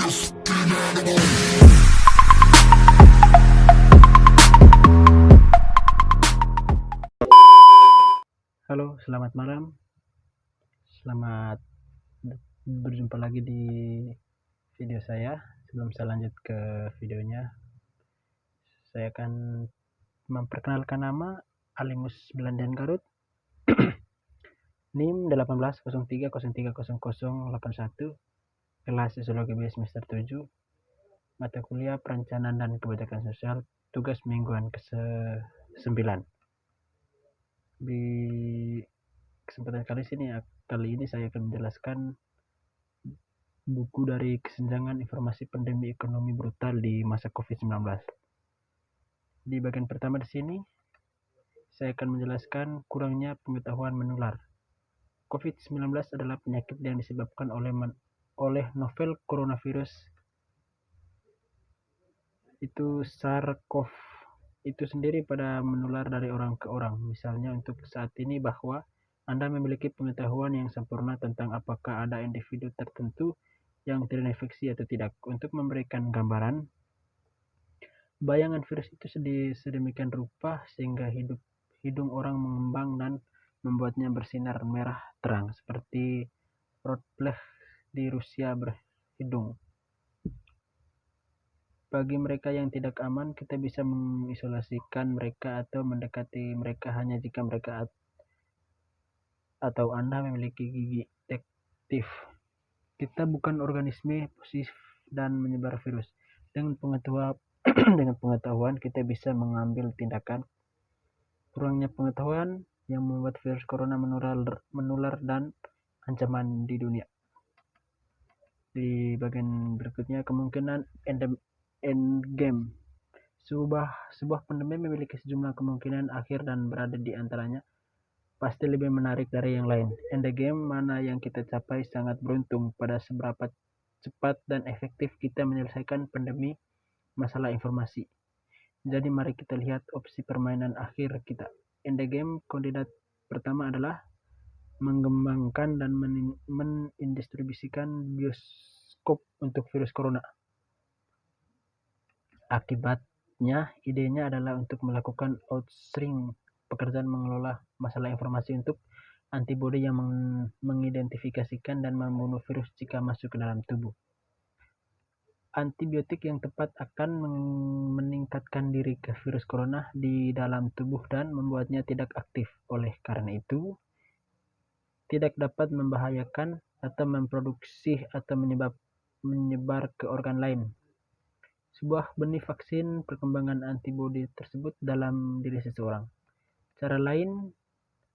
Halo, selamat malam. Selamat berjumpa lagi di video saya. Sebelum saya lanjut ke videonya, saya akan memperkenalkan nama Alimus Belandian Garut. NIM 1803030081, kelas Sosiologi B semester 7, mata kuliah Perencanaan dan Kebijakan Sosial, tugas mingguan ke-9. Di kesempatan kali ini saya akan menjelaskan buku dari Kesenjangan Informasi Pandemi Ekonomi Brutal di Masa COVID-19. Di bagian pertama di sini, saya akan menjelaskan kurangnya pengetahuan menular. COVID-19 adalah penyakit yang disebabkan oleh novel coronavirus itu SARS-CoV itu sendiri pada menular dari orang ke orang. Misalnya untuk saat ini bahwa Anda memiliki pengetahuan yang sempurna tentang apakah ada individu tertentu yang terinfeksi atau tidak. Untuk memberikan gambaran, bayangan virus itu sedemikian rupa sehingga hidung orang mengembang dan membuatnya bersinar merah terang seperti Rotblech di Rusia berhidung. Bagi mereka yang tidak aman, kita bisa mengisolasikan mereka atau mendekati mereka hanya jika mereka atau Anda memiliki gigi detektif. Kita bukan organisme positif dan menyebar virus. Dengan pengetahuan kita bisa mengambil tindakan. Kurangnya pengetahuan yang membuat virus corona menular dan ancaman di dunia. Di bagian berikutnya, kemungkinan endgame. Sebuah pandemi memiliki sejumlah kemungkinan akhir dan berada di antaranya pasti lebih menarik dari yang lain. Endgame mana yang kita capai sangat beruntung pada seberapa cepat dan efektif kita menyelesaikan pandemi masalah informasi. Jadi mari kita lihat opsi permainan akhir kita. Endgame kandidat pertama adalah mengembangkan dan mendistribusikan bioskop untuk virus corona. Akibatnya, idenya adalah untuk melakukan outsourcing pekerjaan mengelola masalah informasi untuk antibodi yang mengidentifikasikan dan membunuh virus jika masuk ke dalam tubuh. Antibiotik yang tepat akan meningkatkan diri ke virus corona di dalam tubuh dan membuatnya tidak aktif. Oleh karena itu, tidak dapat membahayakan atau memproduksi atau menyebar ke organ lain. Sebuah benih vaksin perkembangan antibodi tersebut dalam diri seseorang. Cara lain,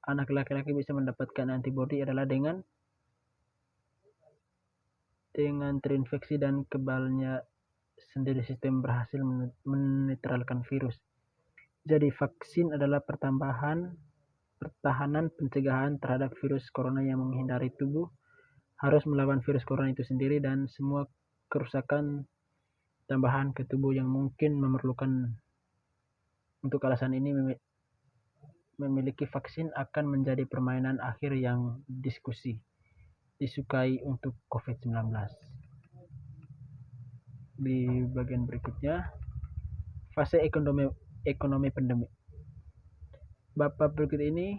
anak laki-laki bisa mendapatkan antibodi adalah dengan terinfeksi dan kebalnya sendiri sistem berhasil menetralkan virus. Jadi vaksin adalah pertahanan pencegahan terhadap virus corona yang menghindari tubuh harus melawan virus corona itu sendiri dan semua kerusakan tambahan ke tubuh yang mungkin memerlukan. Untuk alasan ini memiliki vaksin akan menjadi permainan akhir yang disukai untuk COVID-19. Di bagian berikutnya, fase ekonomi pandemi. Bab berikut ini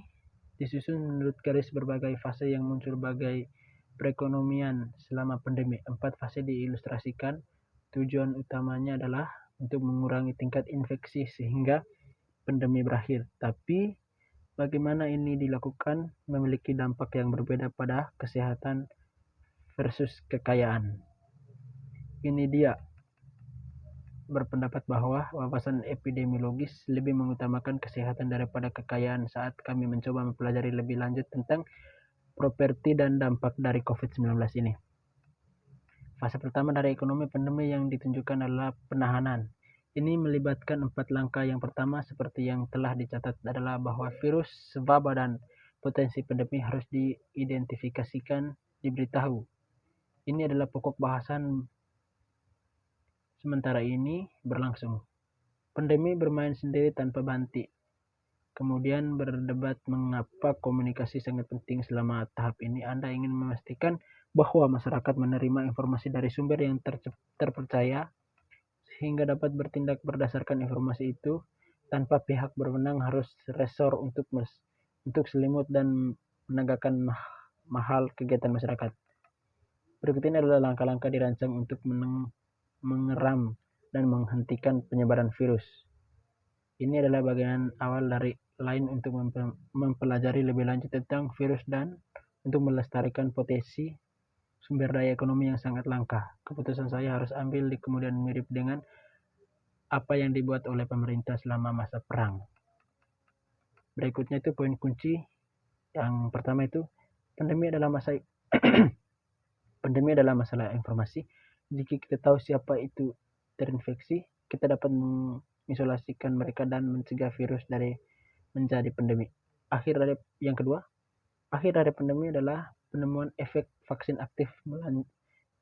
disusun menurut garis berbagai fase yang muncul sebagai perekonomian selama pandemi. 4 fase diilustrasikan. Tujuan utamanya adalah untuk mengurangi tingkat infeksi sehingga pandemi berakhir. Tapi bagaimana ini dilakukan memiliki dampak yang berbeda pada kesehatan versus kekayaan. Ini dia berpendapat bahwa wawasan epidemiologis lebih mengutamakan kesehatan daripada kekayaan saat kami mencoba mempelajari lebih lanjut tentang properti dan dampak dari COVID-19 ini. Fase pertama dari ekonomi pandemi yang ditunjukkan adalah penahanan. Ini melibatkan 4 langkah. Yang pertama, seperti yang telah dicatat, adalah bahwa virus, wabah, dan potensi pandemi harus diidentifikasikan, diberitahu. Ini adalah pokok bahasan sementara ini berlangsung. Pandemi bermain sendiri tanpa banti. Kemudian berdebat mengapa komunikasi sangat penting selama tahap ini. Anda ingin memastikan bahwa masyarakat menerima informasi dari sumber yang terpercaya sehingga dapat bertindak berdasarkan informasi itu tanpa pihak berwenang harus resor untuk selimut dan menegakkan mahal kegiatan masyarakat. Berikut ini adalah langkah-langkah dirancang untuk mengeram dan menghentikan penyebaran virus. Ini adalah bagian awal dari lain untuk mempelajari lebih lanjut tentang virus dan untuk melestarikan potensi sumber daya ekonomi yang sangat langka. Keputusan saya harus ambil di kemudian mirip dengan apa yang dibuat oleh pemerintah selama masa perang. Berikutnya itu poin kunci. Yang pertama itu pandemi adalah masalah informasi. Jika kita tahu siapa itu terinfeksi, kita dapat mengisolasikan mereka dan mencegah virus dari menjadi pandemi. Yang kedua, akhir dari pandemi adalah penemuan efek vaksin aktif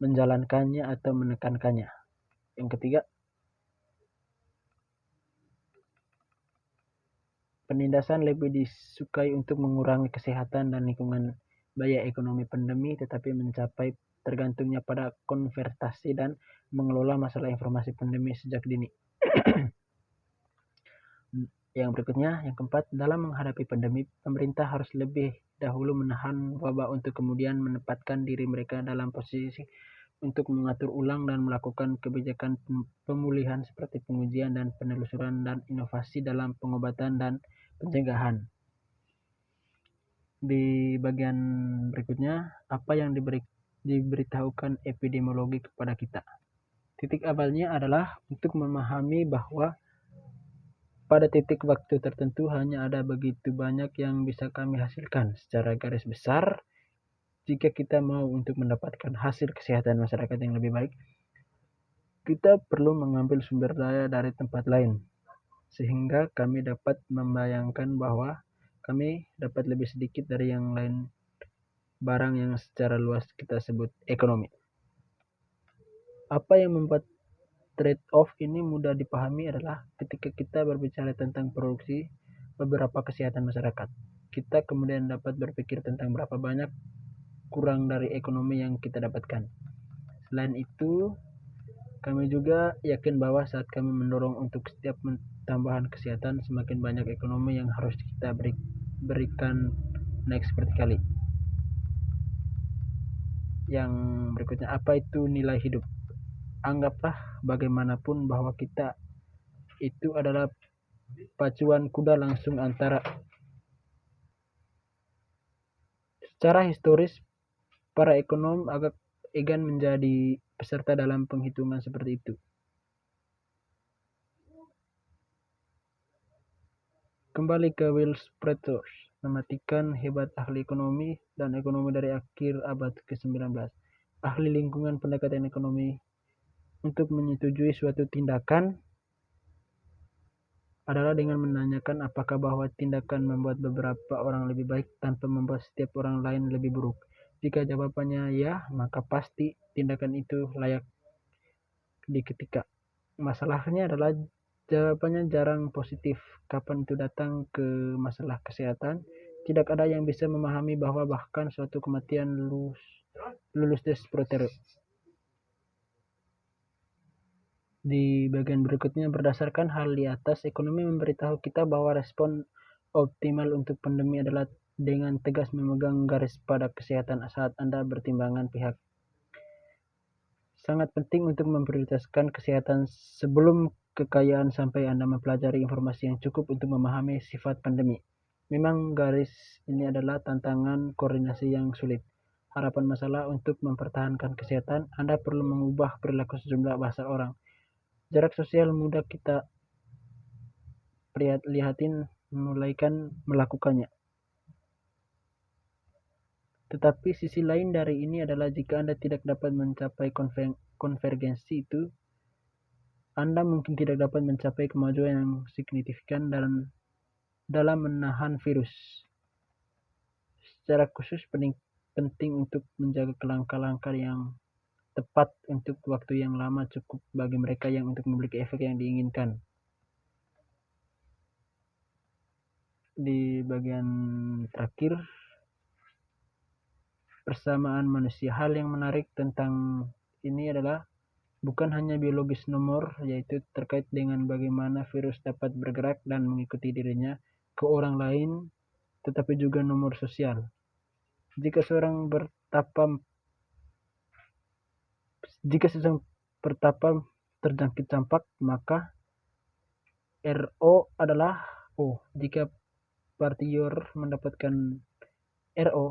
menjalankannya atau menekankannya. Yang ketiga, penindasan lebih disukai untuk mengurangi kesehatan dan lingkungan biaya ekonomi pandemi, tetapi mencapai tergantungnya pada konvertasi dan mengelola masalah informasi pandemi sejak dini. Yang berikutnya, yang keempat, dalam menghadapi pandemi, pemerintah harus lebih dahulu menahan wabah untuk kemudian menempatkan diri mereka dalam posisi untuk mengatur ulang dan melakukan kebijakan pemulihan seperti pengujian dan penelusuran dan inovasi dalam pengobatan dan pencegahan. Di bagian berikutnya, apa yang diberitahukan epidemiologi kepada kita. Titik awalnya adalah untuk memahami bahwa pada titik waktu tertentu hanya ada begitu banyak yang bisa kami hasilkan. Secara garis besar, jika kita mau untuk mendapatkan hasil kesehatan masyarakat yang lebih baik, kita perlu mengambil sumber daya dari tempat lain, sehingga kami dapat membayangkan bahwa kami dapat lebih sedikit dari yang lain barang yang secara luas kita sebut ekonomi. Apa yang membuat trade-off ini mudah dipahami adalah ketika kita berbicara tentang produksi beberapa kesehatan masyarakat. Kita kemudian dapat berpikir tentang berapa banyak kurang dari ekonomi yang kita dapatkan. Selain itu, kami juga yakin bahwa saat kami mendorong untuk setiap tambahan kesehatan, semakin banyak ekonomi yang harus kita berikan naik seperti kali. Yang berikutnya, apa itu nilai hidup? Anggaplah bagaimanapun bahwa kita itu adalah pacuan kuda langsung antara. Secara historis, para ekonom agak enggan menjadi peserta dalam penghitungan seperti itu. Kembali ke Will Spreaders, mematikan hebat ahli ekonomi dan ekonomi dari akhir abad ke-19. Ahli lingkungan pendekatan ekonomi untuk menyetujui suatu tindakan adalah dengan menanyakan apakah bahwa tindakan membuat beberapa orang lebih baik tanpa membuat setiap orang lain lebih buruk. Jika jawabannya ya, maka pasti tindakan itu layak diketika. Masalahnya adalah jawabannya jarang positif. Kapan itu datang ke masalah kesehatan, tidak ada yang bisa memahami bahwa bahkan suatu kematian lulus tes protein. Di bagian berikutnya, berdasarkan hal di atas, ekonomi memberitahu kita bahwa respon optimal untuk pandemi adalah dengan tegas memegang garis pada kesehatan saat Anda bertimbangan pihak. Sangat penting untuk memprioritaskan kesehatan sebelum kekayaan sampai Anda mempelajari informasi yang cukup untuk memahami sifat pandemi. Memang garis ini adalah tantangan koordinasi yang sulit. Harapan masalah untuk mempertahankan kesehatan, Anda perlu mengubah perilaku sejumlah bahasa orang. Jarak sosial mudah kita lihatin mulaikan melakukannya. Tetapi sisi lain dari ini adalah jika Anda tidak dapat mencapai konvergensi itu, Anda mungkin tidak dapat mencapai kemajuan yang signifikan dalam menahan virus. Secara khusus penting untuk menjaga langkah-langkah yang tepat untuk waktu yang lama cukup bagi mereka yang untuk memiliki efek yang diinginkan. Di bagian terakhir, persamaan manusia. Hal yang menarik tentang ini adalah bukan hanya biologis nomor, yaitu terkait dengan bagaimana virus dapat bergerak dan mengikuti dirinya ke orang lain, tetapi juga nomor sosial. Jika seseorang terjangkit campak, maka RO adalah O. Jika partior mendapatkan RO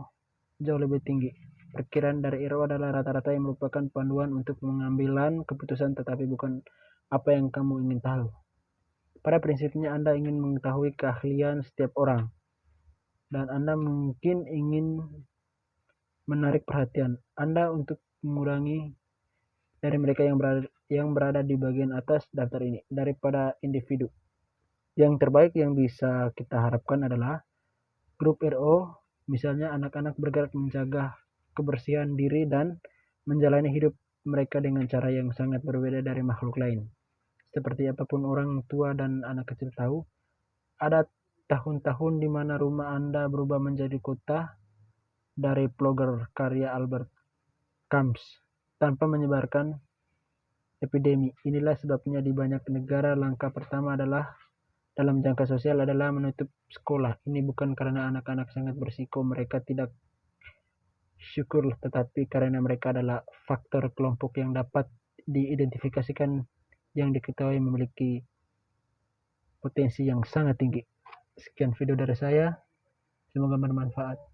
jauh lebih tinggi. Perkiraan dari RO adalah rata-rata yang merupakan panduan untuk mengambilan keputusan, tetapi bukan apa yang kamu ingin tahu. Pada prinsipnya Anda ingin mengetahui keahlian setiap orang, dan Anda mungkin ingin menarik perhatian Anda untuk mengurangi dari mereka yang berada di bagian atas daftar ini daripada individu. Yang terbaik yang bisa kita harapkan adalah grup RO, misalnya anak-anak bergerak menjaga kebersihan diri dan menjalani hidup mereka dengan cara yang sangat berbeda dari makhluk lain. Seperti apapun orang tua dan anak kecil tahu, ada tahun-tahun di mana rumah Anda berubah menjadi kota dari vlogger karya Albert Camus tanpa menyebarkan epidemi. Inilah sebabnya di banyak negara langkah pertama adalah dalam jangka sosial adalah menutup sekolah. Ini bukan karena anak-anak sangat berisiko, mereka tidak syukur, tetapi karena mereka adalah faktor kelompok yang dapat diidentifikasikan yang diketahui memiliki potensi yang sangat tinggi. Sekian video dari saya, semoga bermanfaat.